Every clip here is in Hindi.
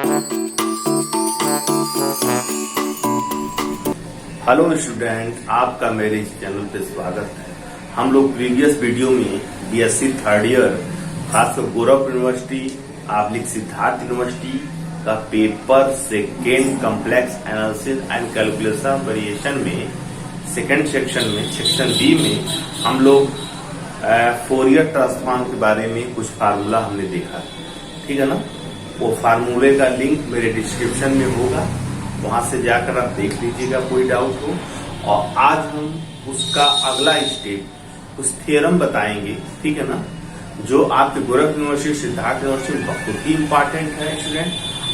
हेलो स्टूडेंट, आपका मेरे इस चैनल पे स्वागत है। हम लोग प्रीवियस वीडियो में बीएससी थर्ड ईयर खासकर गोरखपुर यूनिवर्सिटी आबलिक सिद्धार्थ यूनिवर्सिटी का paper second complex analysis and calculation variation में सेकेंड सेक्शन में सेक्शन बी में हम लोग फोरियर ट्रांसफॉर्म के बारे में कुछ फार्मूला हमने देखा, ठीक है ना। वो फार्मूले का लिंक मेरे डिस्क्रिप्शन में होगा, वहां से जाकर आप देख लीजिएगा कोई डाउट हो। और आज हम उसका अगला स्टेप कुछ थ्योरम बताएंगे, ठीक है ना, जो आपके गोरखपुर यूनिवर्सिटी सिद्धार्थ यूनिवर्सिटी में बहुत ही इंपॉर्टेंट है स्टूडेंट।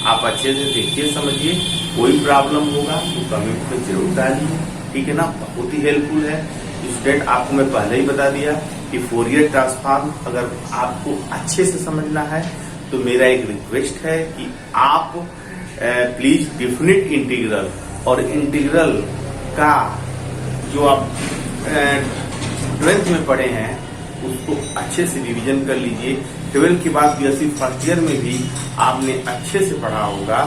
आप अच्छे से देखिए, समझिए। कोई प्रॉब्लम होगा तो कमेंट में जरूर डालिए, ठीक है ना। बहुत ही हेल्पफुल है स्टूडेंट। आपको मैं पहले ही बता दिया कि फोरियर ट्रांसफॉर्म अगर आपको अच्छे से समझना है तो मेरा एक रिक्वेस्ट है कि आप प्लीज डिफिनिट इंटीग्रल और इंटीग्रल का जो आप 12th में पढ़े हैं उसको अच्छे से रिवीजन कर लीजिए। 12th के बाद बीएससी फर्स्ट ईयर में भी आपने अच्छे से पढ़ा होगा,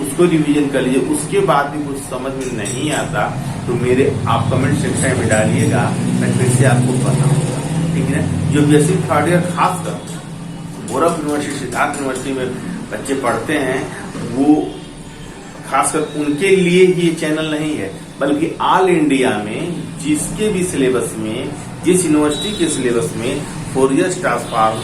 उसको रिवीजन कर लीजिए। उसके बाद भी कुछ समझ में नहीं आता तो मेरे आप कमेंट सेक्शन में डालिएगा, मैं फिर से आपको बताऊंगा, ठीक है। जो बीएससी थर्ड ईयर खासकर गोरखपुर यूनिवर्सिटी सिद्धार्थ यूनिवर्सिटी में बच्चे पढ़ते हैं वो खासकर उनके लिए ही ये चैनल नहीं है, बल्कि ऑल इंडिया में जिसके भी सिलेबस में, जिस यूनिवर्सिटी के सिलेबस में फोरियर ट्रांसफॉर्म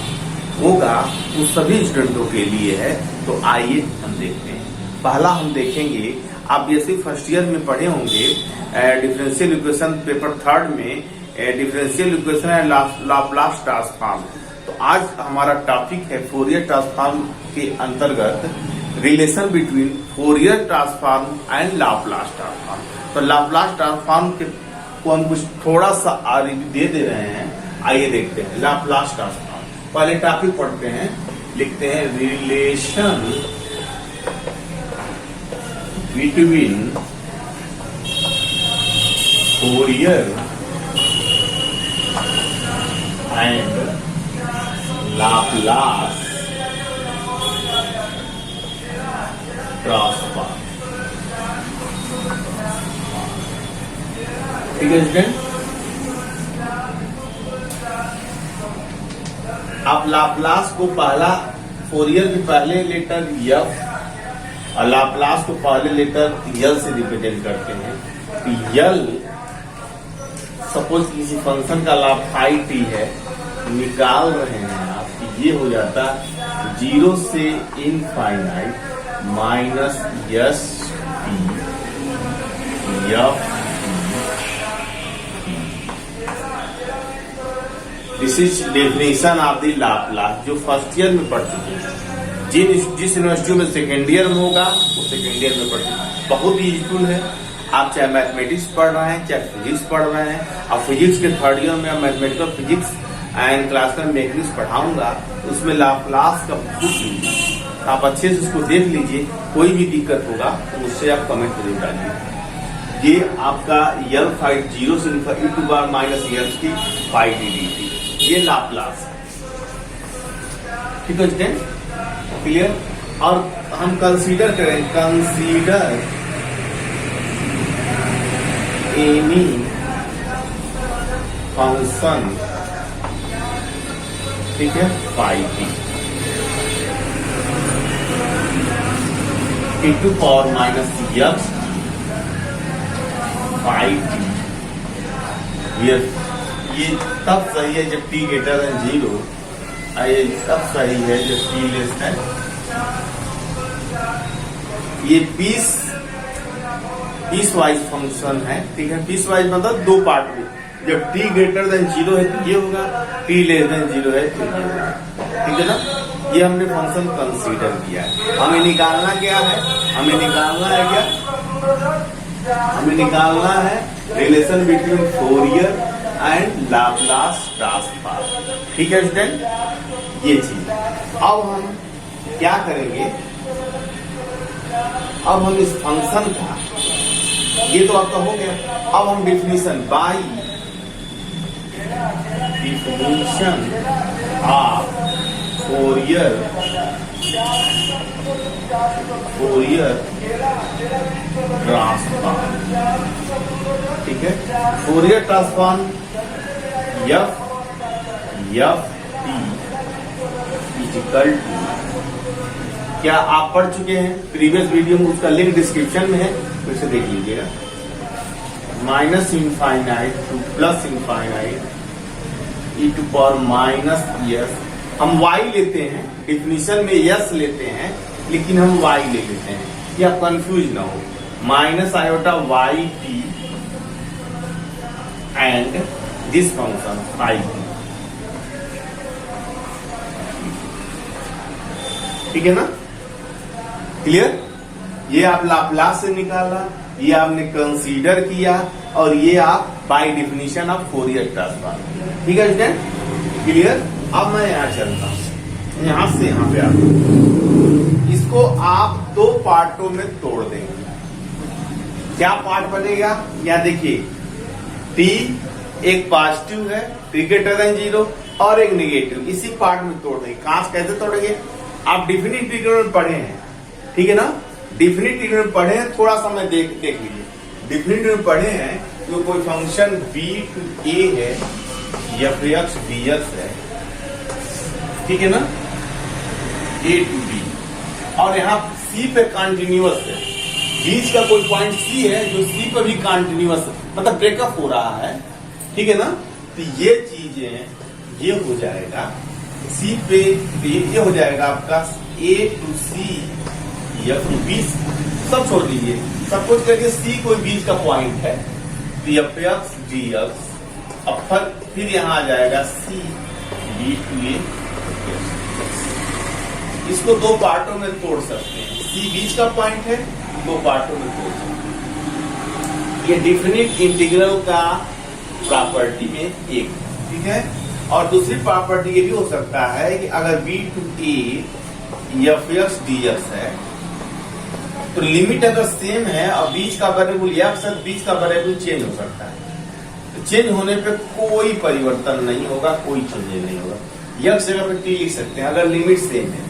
होगा वो सभी स्टूडेंटों के लिए है। तो आइए हम देखते हैं। पहला हम देखेंगे, आप बीएससी फर्स्ट ईयर में पढ़े होंगे डिफरेंशियल इक्वेशन पेपर थर्ड में differential equation and Laplace transform. तो आज हमारा टॉपिक है फोरियर ट्रांसफॉर्म के अंतर्गत relation between Fourier transform and Laplace transform. तो लाप्लास ट्रांसफॉर्म के को हम कुछ थोड़ा सा आगे दे रहे हैं, आइए देखते हैं। लाप्लास ट्रांसफॉर्म पहले टॉपिक पढ़ते हैं, लिखते हैं relation between Fourier and Laplace transform, ठीक है स्टूडेंट। आप लाप्लास को पहला फोरियर के पहले लेटर एफ और लाप्लास को पहले लेटर यल से रिप्रेजेंट करते हैं। तो यल सपोज किसी फंक्शन का लाभ फाई टी है, निकाल रहे हैं आप, ये हो जाता 0 से infinite minus yes T F. This is definition of the Laplace, जो फर्स्ट ईयर में पढ़ चुके हैं। जिस यूनिवर्सिटी में सेकेंड ईयर में होगा वो सेकेंड ईयर में पढ़ चुके हैं। बहुत ही यूजफुल है। आप चाहे मैथमेटिक्स पढ़ रहे हैं, चाहे फिजिक्स पढ़ रहे हैं। अब फिजिक्स के थर्ड ईयर में mathematical physics and classical mechanics पढ़ाऊंगा, उसमें लाप्लास का बहुत आप अच्छे से उसको देख लीजिए। कोई भी दिक्कत होगा तो मुझसे आप कमेंट जरूर डालिए। ये आपका यल फाइव 0 से e टू पावर माइनस यल टी फाइव डी डी, ये लाप्लास, ठीक है स्टूडेंट, क्लियर। और हम कंसीडर करें, कंसीडर एनी फंक्शन, ठीक है, five T to power minus S five T. ये तब सही है जब t ग्रेटर देन 0, ये तब सही है जब t लेस देन। ये पीस वाइज फंक्शन है, ठीक है। पीस वाइज मतलब दो पार्ट में, जब t ग्रेटर देन 0 है तो ये होगा, t लेस देन 0 है तो ये होगा, ठीक है ना। ये हमने फंक्शन कंसीडर किया है। हमें निकालना क्या है, हमें निकालना है क्या, हमें निकालना है relation between Fourier and Laplace transform, ठीक है स्टूडेंट, ये चीज। अब हम क्या करेंगे, अब हम इस फंक्शन का, ये तो आपका हो गया। अब हम definition by definition of Fourier Fourier transform, ठीक है। Fourier transform F T equal to, क्या आप पढ़ चुके हैं प्रीवियस वीडियो में, उसका लिंक डिस्क्रिप्शन में है, तो इसे देख लीजिएगा। Minus infinite to plus infinite E to power minus S, हम y लेते हैं, डिफिनीशन में यस लेते हैं लेकिन हम y ले लेते हैं, या कंफ्यूज ना हो। Minus iota Y T and this function five T, ठीक है ना, क्लियर। ये आप लाप्लास से निकाला, ये आपने कंसीडर किया, और ये आप by definition of Fourier transform, ठीक है स्टूडेंट, क्लियर। अब मैं यहाँ चलता हूं, यहां से यहां पे आप इसको आप दो पार्टों में तोड़ देंगे। क्या पार्ट बनेगा, या देखिए टी एक पॉजिटिव है ग्रेटर देन 0 और एक नेगेटिव, इसी पार्ट में तोड़ देंगे। कहां कैसे तोड़ेंगे, आप डिफिनिट इंटीग्रल में पढ़े हैं, ठीक है ना, डिफिनिट इंटीग्रल में पढ़े हैं, थोड़ा सा मैं देख लीजिए। डिफिनिट में पढ़े हैं तो कोई फंक्शन b टू a है, एफ एक्स डी एक्स है, ठीक है ना, a टू b, और यहाँ c पे कंटिन्यूअस है, बीच का कोई पॉइंट c है जो c पे भी कंटिन्यूअस मतलब ब्रेकअप हो रहा है, ठीक है ना। तो ये चीजें ये हो जाएगा c पे, ये हो जाएगा आपका a to c F B, सब छोड़ दीजिए, सब कुछ करके c कोई बीच का पॉइंट है, तो एफ एक्स डी एक्स, अब फिर यहाँ आ जाएगा c b टू a, इसको दो पार्टों में तोड़ सकते हैं, c बीच का पॉइंट है, दो पार्टों में तोड़ सकते हैं। ये डिफिनिट इंटीग्रल का प्रॉपर्टी में एक, ठीक है। और दूसरी प्रॉपर्टी ये भी हो सकता है कि अगर b to a F X D X है, तो लिमिट अगर सेम है और बीच का वेरिएबल एक्स है, बीच का वेरिएबल चेंज हो सकता है, तो चेंज होने पे कोई परिवर्तन नहीं होगा, कोई चेंज नहीं होगा। एक्स जगह पे टी लिख सकते हैं अगर लिमिट सेम है।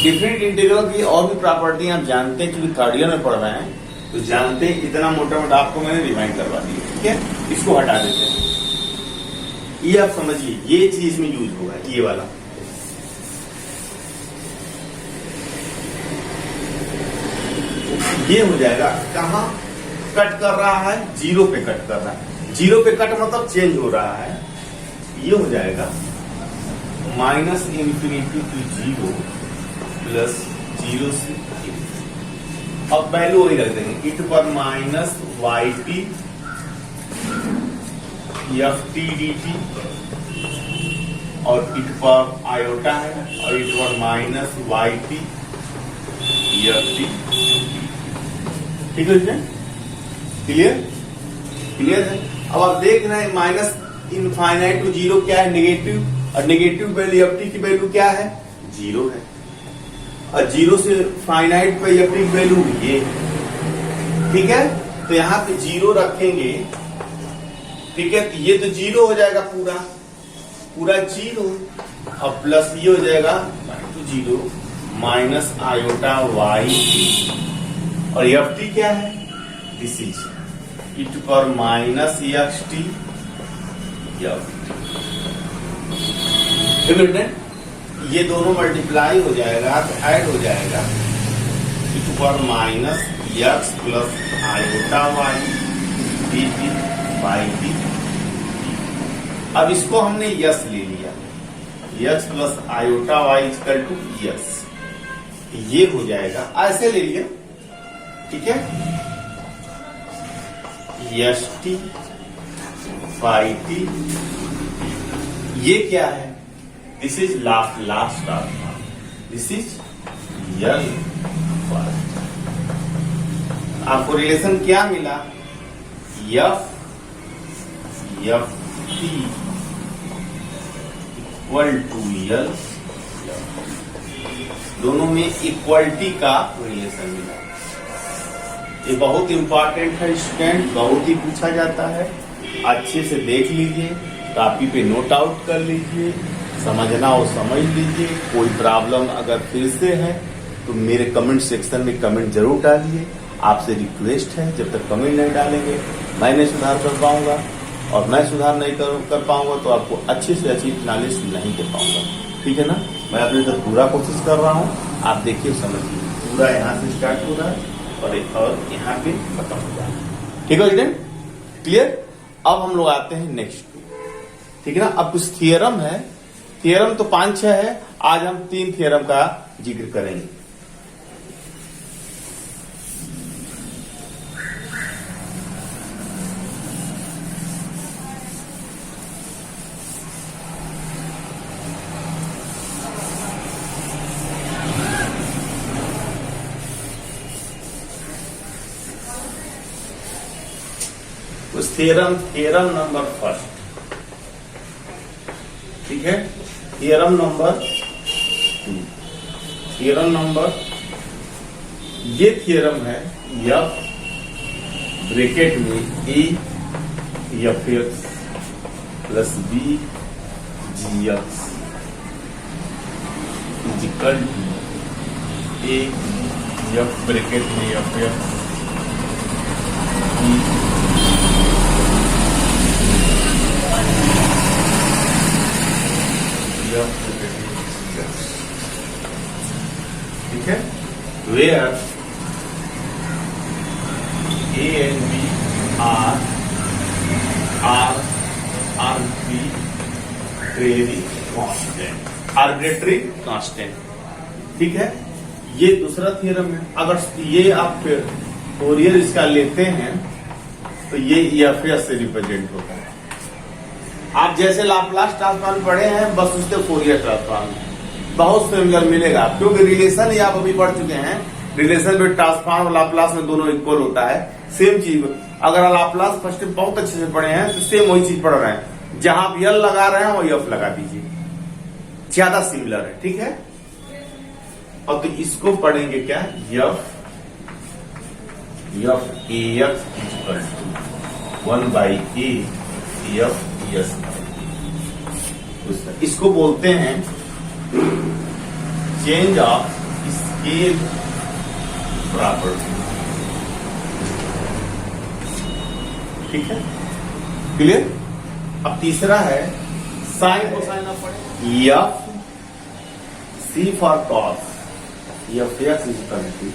डिफरेंट इंटीग्रल की और भी प्रॉपर्टी आप जानते हैं, क्योंकि थर्ड ईयर में पढ़ रहे हैं तो जानते हैं, इतना मोटा मोटा आपको मैंने रिमाइंड करवा दिया, ठीक है। इसको हटा देते हैं, ये आप समझिए, ये चीज में यूज होगा, ये वाला ये हो जाएगा, कहाँ कट कर रहा है, 0 पे कट कर रहा है, 0 पे कट मतलब चेंज हो रहा है, ये हो जाएगा माइनस इंफिनिटी टू 0 प्लस 0 से, अब वैल्यू वही रख देंगे, इट पर minus Y T F T D T, और इट पर आयोटा है, और इट पर minus Y T F T, ठीक है, क्लियर, क्लियर है। अब आप देख रहे हैं माइनस इनफाइनाइट टू 0 क्या है, नेगेटिव, और नेगेटिव वैल्यू एफ टी की वैल्यू क्या है, 0 है, और 0 से फाइनाइट पे एफ टी की वैल्यू ये, ठीक है। तो यहाँ पे 0 रखेंगे, ठीक है, तो ये तो 0 हो जाएगा, पूरा पूरा 0, और प्लस ये हो जाएगा 0 माइनस आयोटा वाई, और एफ टी क्या है, this is e to power minus x t F t, ये दोनों मल्टीप्लाई हो जाएगा तो ऐड हो जाएगा e to power minus x plus iota y d t by t. अब इसको हमने यस ले लिया, x plus iota y equal to s, ये हो जाएगा, ऐसे ले लिया, ठीक है, यस टी फाई टी, ये क्या है, this is last transform, this is L first. आपको रिलेशन क्या मिला, एफ टी इक्वल टू यल, दोनों में इक्वलिटी का रिलेशन मिला। ये बहुत इंपॉर्टेंट है स्टूडेंट, बहुत ही पूछा जाता है, अच्छे से देख लीजिए, कॉपी पे नोट आउट कर लीजिए, समझना हो समझ लीजिए, कोई प्रॉब्लम अगर फिर से है तो मेरे कमेंट सेक्शन में कमेंट जरूर डालिए। आपसे रिक्वेस्ट है, जब तक कमेंट नहीं डालेंगे मैं नहीं सुधार कर पाऊंगा, और मैं सुधार नहीं कर पाऊंगा तो आपको अच्छी से अच्छी नॉलेज नहीं दे पाऊंगा। ठीक है ना? मैं अपने तरफ पूरा कोशिश कर रहा हूँ, आप देखिए समझिए। पूरा यहाँ से स्टार्ट हो रहा है और यहाँ पे खत्म हो रहा है। ठीक है स्टूडेंट? क्लियर? अब हम लोग आते हैं नेक्स्ट पे। ठीक है ना? अब कुछ थियरम है। थियरम तो 5-6 है, आज हम 3 थियरम का जिक्र करेंगे। उस थियरम नंबर फर्स्ट। ठीक है? थियरम नंबर ये थियरम है एफ ब्रैकेट में A F X plus B G X is equal to A F bracket में एफ एक्स ठीक है? Where A and B are arbitrary constant। ठीक है? ये दूसरा थ्योरम है। अगर ये आप फोरियर इसका लेते हैं तो ये एफ से रिप्रेजेंट होता है। आप जैसे लाप्लास ट्रांसफॉर्म पढ़े हैं, बस उसके फोरियर ट्रांसफॉर्म बहुत सिमिलर मिलेगा, क्योंकि रिलेशन ही आप अभी पढ़ चुके हैं। रिलेशन में ट्रांसफॉर्म और लाप्लास में दोनों इक्वल होता है। सेम चीज, अगर लाप्लास फर्स्ट बहुत अच्छे से पढ़े हैं तो सेम वही चीज पढ़ रहे हैं। जहां आप यल लगा रहे हैं वो एफ लगा दीजिए, ज्यादा सिमिलर है। ठीक है? और तो इसको पढ़ेंगे क्या? F A x equal to 1/a F S. इसको बोलते हैं चेंज ऑफ स्केल प्रॉपर्टी। ठीक है? क्लियर? अब तीसरा है sine cosine of F C for cos F X equal to,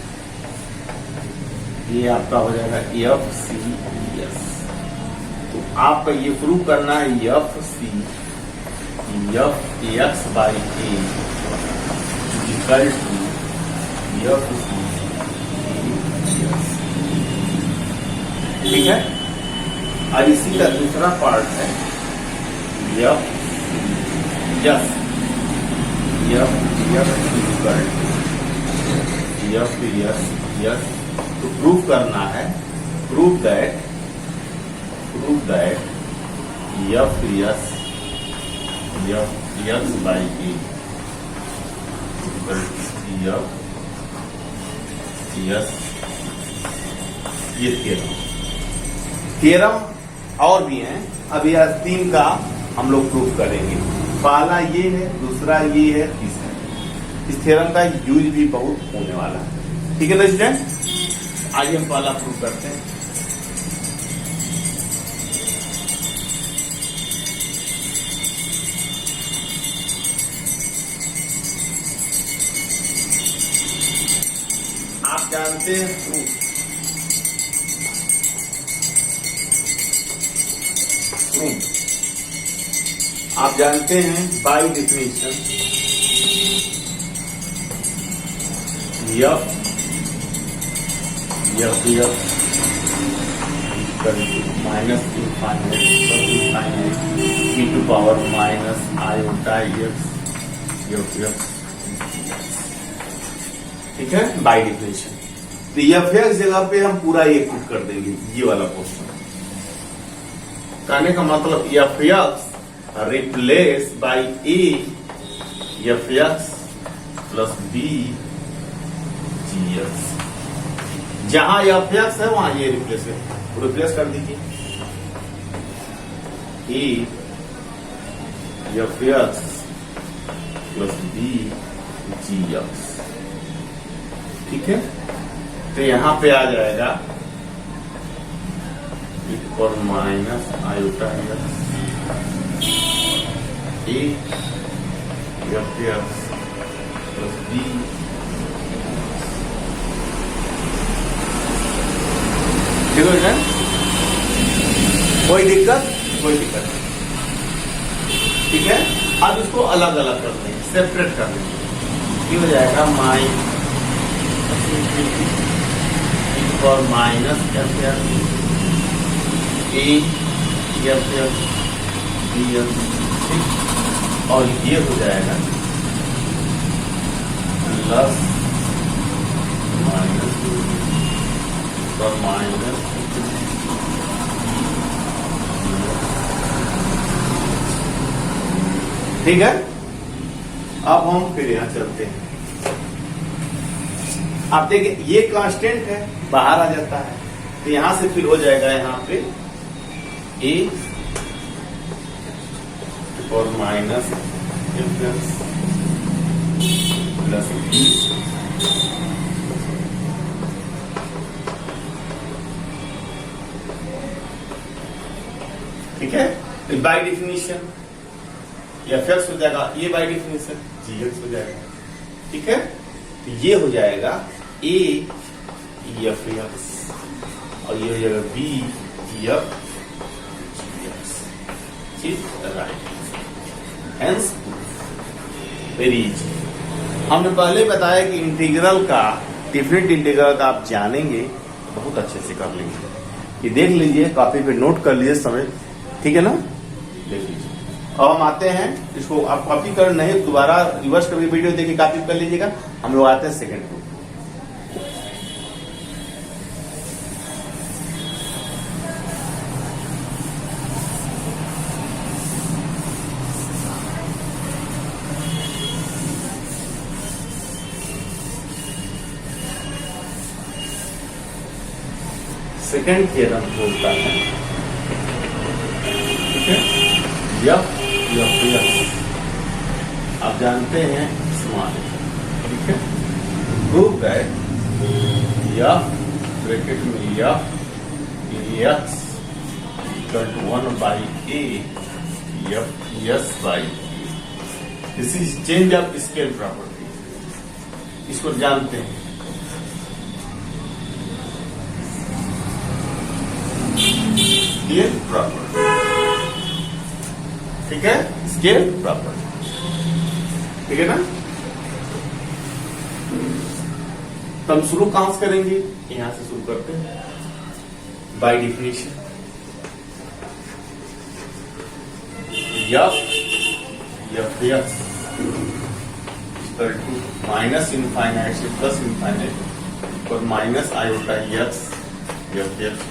ये आपका हो जाएगा एफ सी एस। तो आपका ये प्रूव करना है F C F X by A equal to F C S. ठीक है? और इसी का दूसरा पार्ट है F S equal to F S. तो प्रूव करना है, prove that F S by A S. ये थ्योरम और भी हैं, अभी आज 3 का हम लोग प्रूव करेंगे। पहला ये है, दूसरा ये है, तीसरा। इस थ्योरम का यूज भी बहुत होने वाला है। ठीक है ना स्टूडेंट? आइए हम पहला प्रूव करते हैं। आप जानते हैं प्रूफ, आप जानते हैं by definition F minus infinite e to power minus iota X. ठीक है? By definition. तो एफ एक्स जगह पे हम पूरा ये प्रूफ कर देंगे, ये वाला क्वेश्चन। कहने का मतलब F X replace by A F X plus B G X. जहां एफ एक्स है वहां ये रिप्लेस कर दीजिए। A F X plus B G X. ठीक है, तो यहाँ पे आ जाएगा और minus iota A F plus B ठीक हो जाए। कोई दिक्कत नहीं, ठीक है। अब इसको अलग अलग कर लेंगे, सेपरेट कर लेंगे। ये हो जाएगा minus F A F B F, ठीक। और ये हो जाएगा प्लस माइनस और माइनस, ठीक है। अब हम फिर यहां चलते हैं। आप देखिए ये कांस्टेंट है, बाहर आ जाता है, तो यहां से फिर हो जाएगा यहाँ पे ए और माइनस प्लस बी ठीक है। बाय डेफिनेशन एफ एक्स हो जाएगा, ये बाय डेफिनेशन जी एक्स हो जाएगा, ठीक है। तो ये हो जाएगा ए एफ एक्स और ये हो जाएगा बी एफ जी एक्स, ठीक, राइट। Hence very easy. हमने पहले बताया कि इंटीग्रल का, डेफिनेट इंटीग्रल का आप जानेंगे बहुत अच्छे से कर लेंगे। ये देख लीजिए, कॉपी पे नोट कर लीजिए समय, ठीक है ना, देख लीजिए। अब हम आते हैं, इसको आप कॉपी कर नहीं, दोबारा रिवर्स करके वीडियो देखिए, कॉपी कर लीजिएगा। हम लोग आते हैं सेकंड ग्रुप। सेकंड थ्योरम बोलता है, ठीक है, यफ आप जानते हैं स्मॉल, ठीक है। प्रूव दैट यफ ब्रैकेट में F X equal to 1 by A F S by A. This is change of scale property, इसको जानते हैं। स्केल प्रॉपर्टी, ठीक है, स्केल प्रॉपर्टी, ठीक है ना। तो हम शुरू कहां से करेंगे, यहां से शुरू करते हैं। By definition F X equal to minus infinite से प्लस इनफाइनाइट और minus iota X F X.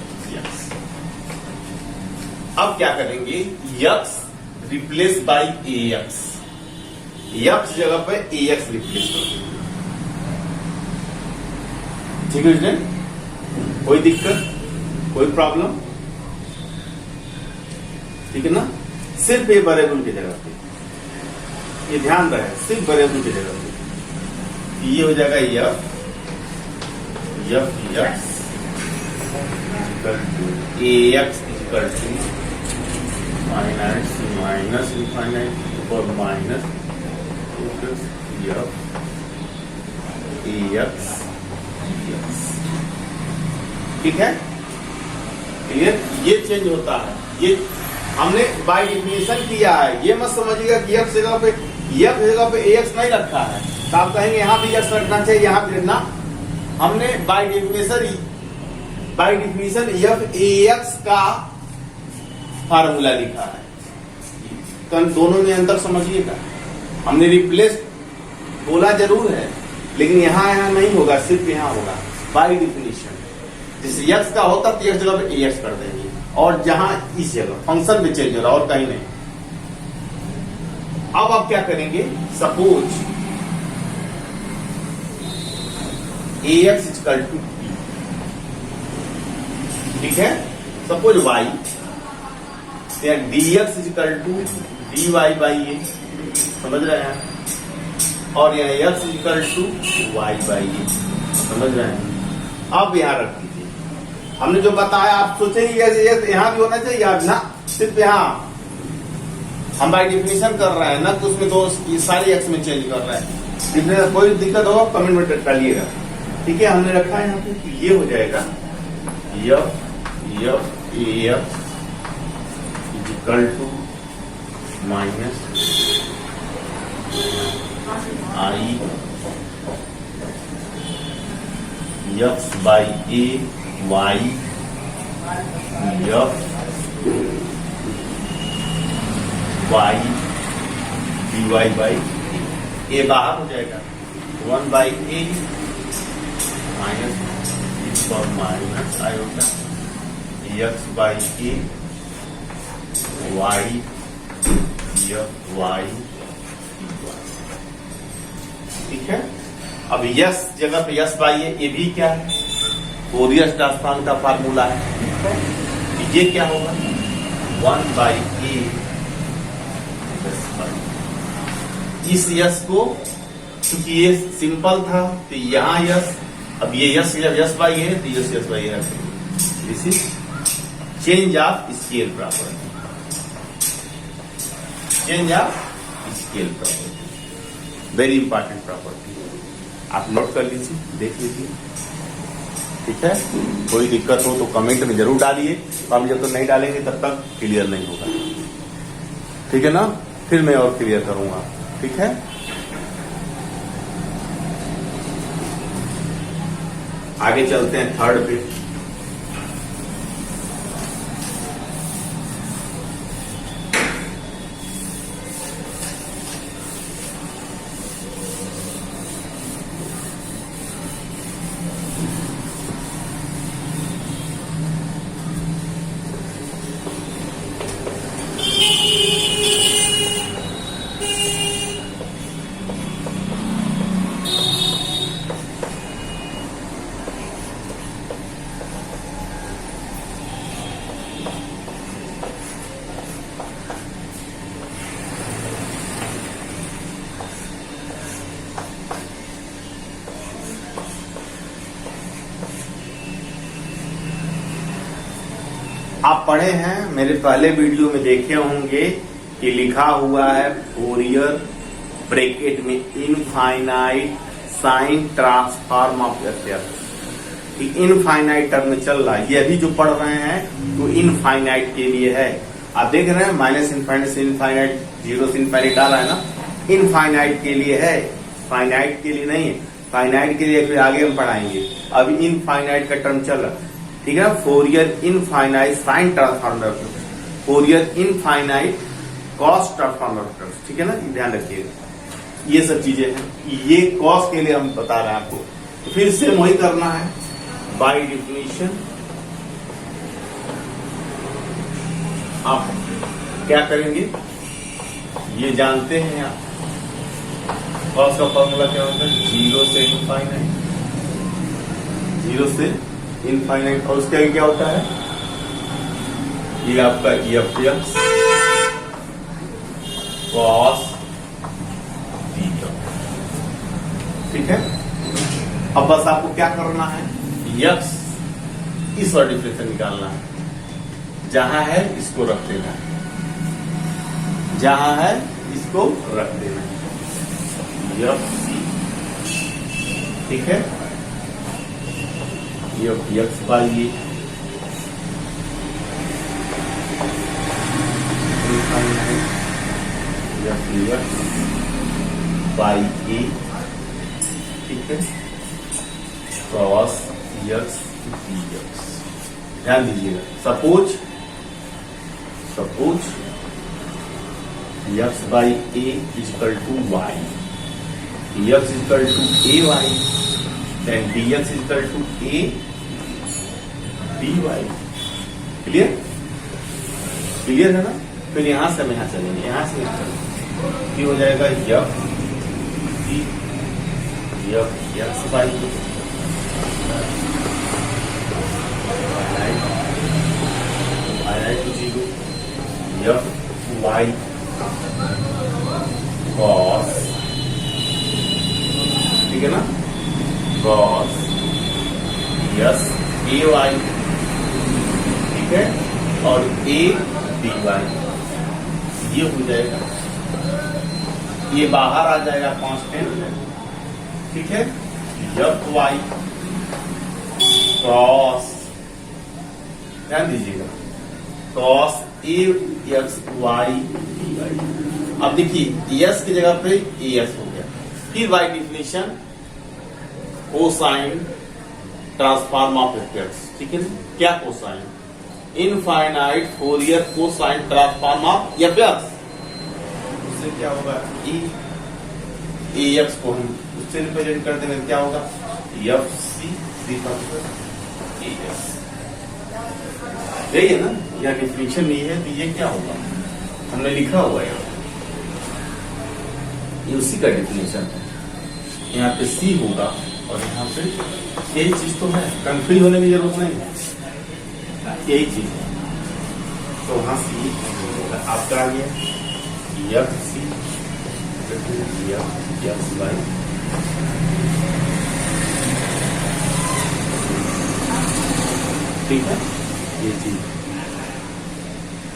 अब क्या करेंगे, X replace by A X, X जगह पे ए एक्स रिप्लेस कर देंगे, ठीक है स्टूडेंट। कोई दिक्कत, कोई प्रॉब्लम, ठीक है ना। सिर्फ ये वेरिएबल की जगह पे, ये ध्यान रहे, सिर्फ वेरिएबल की जगह पे ये हो जाएगा F X equal to A x equal to minus infinite और माइनस एक्स, ठीक है। ये चेंज होता है, ये हमने बाय डेफिनेशन किया है। ये मत समझिएगा कि एफ जगह पे ए एक्स नहीं रखा है, तो आप कहेंगे यहाँ भी एक्स रखना चाहिए, यहाँ भी रखना। हमने bye definition F A x का फार्मूला लिखा है, तो दोनों में अंतर समझिएगा। हमने रिप्लेस बोला जरूर है, लेकिन यहाँ नहीं होगा, सिर्फ यहाँ होगा बाय डेफिनेशन। जैसे एक्स का होता तो एक्स जगह पे ए एक्स कर देंगे, और जहां इस जगह फंक्शन में चेंज हो रहा और कहीं नहीं। अब आप क्या करेंगे, suppose a x equal to b, ठीक है। Suppose y D x equal to d y by a, समझ रहे हैं, और यहाँ x equal to y by a. समझ रहे हैं? अब यहाँ रख दीजिए। हमने जो बताया आप सोचेंगे ये यहाँ भी होना चाहिए, आप ना सिर्फ यहाँ हम बाई डिफिनेशन कर रहे हैं ना, तो उसमें दो सारी एक्स में चेंज कर रहे हैं। कोई दिक्कत हो कमेंट में डालिएगा। ठीक है, हमने रखा है यहाँ पे, तो ये हो जाएगा यफ equal to minus i x by a y f y D y by a बाहर हो जाएगा 1 बाई ए माइनस आई होता x by a y f y ठीक है। अब यस जगह पे यस बाई है, ये भी क्या है, फोरियर ट्रांसफॉर्म का फार्मूला है। ये क्या होगा 1 बाई ए इस यस को, क्योंकि ये सिंपल था तो यहाँ यस, अब ये यस यस बाई है तो यस बाई है। This is change of scale property, change of scale property, very important property, आप नोट कर लीजिए, देख लीजिए। ठीक है, कोई दिक्कत हो तो कमेंट में जरूर डालिए, हम जब तक नहीं डालेंगे तब तक क्लियर नहीं होगा। ठीक है ना, फिर मैं और क्लियर करूंगा। ठीक है, आगे चलते हैं थर्ड पे। आप पढ़े हैं, मेरे पहले वीडियो में देखे होंगे कि लिखा हुआ है फोरियर ब्रैकेट में infinite sign transform of F. Infinite term में चल रहा है, ये अभी जो पढ़ रहे हैं तो इनफाइनाइट के लिए है। आप देख रहे हैं माइनस इनफाइनाइट से इनफाइनाइट, जीरो से इनफाइनाइट आ रहा है ना, इनफाइनाइट के लिए है, फाइनाइट के लिए नहीं है। फाइनाइट के लिए फिर आगे हम पढ़ाएंगे, अभी इनफाइनाइट का टर्म चल रहा है। ठीक है ना, Fourier infinite sign transform, Fourier infinite cos transform. ठीक है ना, ध्यान रखिएगा, ये सब चीजें हैं। ये कॉस के लिए हम बता रहे हैं आपको, तो फिर से वही करना है बाय डिफिनेशन। आप क्या करेंगे ये जानते हैं आप, कॉस का फॉर्मूला क्या होता है, जीरो से इनफाइनाइट, जीरो से इनफाइनाइट। और उसके आगे क्या होता है, ये आपका एफ एक्स कॉस थीटा। ठीक है, अब बस आपको क्या करना है, यक्स इस और डिफरेंस निकालना है, जहां है इसको रख देना है, जहां है इसको रख देना है, यफ सी। ठीक है, यक्स बाई ये बाई ए, ठीक है, क्रॉस यक्स यक्स। ध्यान दीजिएगा, suppose X by A equal to Y, X equal to A Y, then D x equal to A D Y. Clear, clear है ना। फिर यहां से हम यहां चलेंगे, यहां से ये हो जाएगा F X by two zero, F Y cos, ठीक है ना, कॉस ए वाई, ठीक है, और ए डी वाई, ये हो जाएगा, ये बाहर आ जाएगा कांस्टेंट, ठीक है, एफ वाई क्रॉस, ध्यान दीजिएगा, cross A X Y D Y. अब देखिए एस की जगह पे ए एस हो गया। फिर by definition cosine transform of F, ठीक है, क्या cosine, infinite Fourier cosine transform of F, उससे क्या होगा, ए एक्स को हम उससे रिप्रेजेंट कर देंगे, क्या होगा, एफ सी ए एस, यही है ना, या डिफिनेशन नहीं है तो ये क्या होगा, हमने लिखा हुआ है, ये उसी का डिफिनेशन है। यहाँ पे सी होगा और यहाँ पे यही चीज तो है, कंफ्यूज होने की जरूरत नहीं है, यही चीज है। तो वहां सी आपका आ गया एफ सी एफ वाई, ठीक है, ये चीज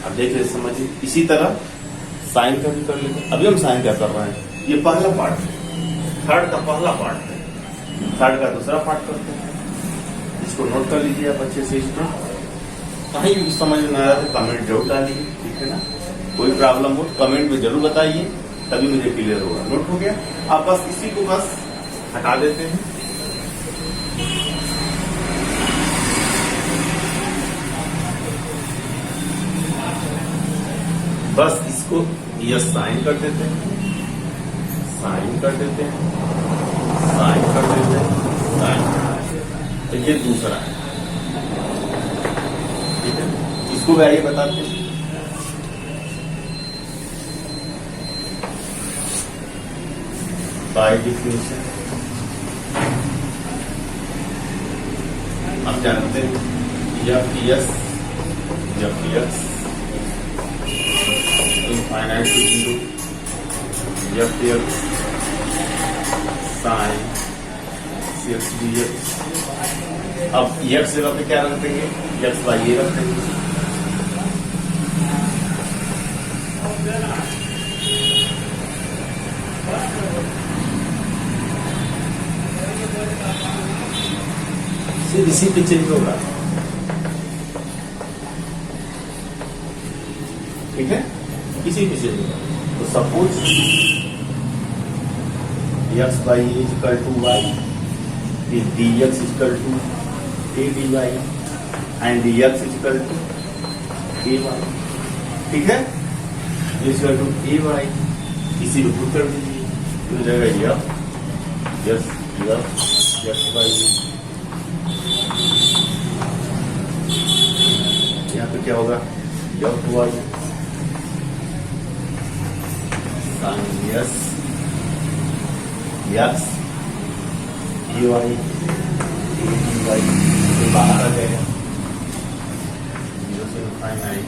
अब देख रहे, समझिए। इसी तरह साइन का भी कर लेते हैं। अभी हम साइन क्या कर रहे हैं, ये पहला पार्ट है, थर्ड का पहला पार्ट है, थर्ड का दूसरा पार्ट करते हैं। इसको नोट कर लीजिए आप अच्छे से, इसमें कहीं भी समझ में आ रहा है तो कमेंट जरूर डालिए, ठीक है ना, कोई प्रॉब्लम हो तो कमेंट में जरूर बताइए, तभी मुझे क्लियर होगा। नोट हो गया, आप बस इसी को बस हटा देते हैं, बस इसको ये साइन कर देते हैं, साइन कर देते हैं, साइन कर देते हैं, साइन, तो ये दूसरा है, ठीक है, इसको भी आइए बताते हैं। बाय डिफिनेशन हम जानते हैं F S infinite to zero F X sine C X D X. अब एक्स जगह पे क्या रख देंगे, एक्स वाई ये रख देंगे, इसी पे चेंज होगा, ठीक है, इसी पे चेंज होगा। तो suppose X Y is equal to Y, D X is equal to A D Y and D X is equal to A Y, ठीक है, is equal to A Y, इसी को पुट कर दीजिए, तो जाएगा यस यस वाई, यहाँ पे क्या होगा, f y sine s x a y a D y, तो बाहर आ जाएगा, जीरो से infinite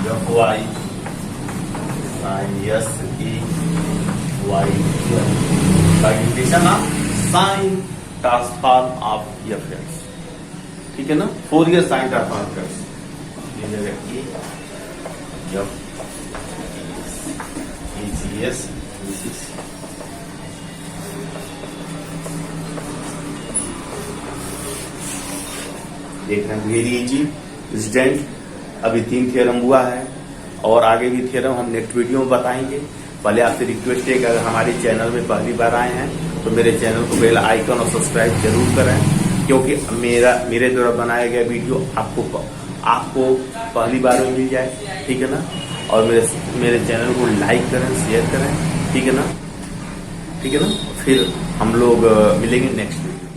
f y sine s a y, integration of sine transform of f x, ठीक है ना, फोरियर साइन ट्रांसफॉर्म कर देख रहे हैं, वेरी इजी स्टूडेंट। अभी 3 थ्योरम हुआ है और आगे भी थ्योरम हम नेक्स्ट वीडियो में बताएंगे। पहले आपसे रिक्वेस्ट है कि अगर हमारे चैनल में पहली बार आए हैं तो मेरे चैनल को बेल आइकन और सब्सक्राइब जरूर करें, क्योंकि मेरे द्वारा बनाया गया वीडियो आपको पहली बार में मिल जाए, ठीक है ना। और मेरे चैनल को लाइक करें, शेयर करें, ठीक है ना, ठीक है ना। फिर हम लोग मिलेंगे नेक्स्ट वीडियो।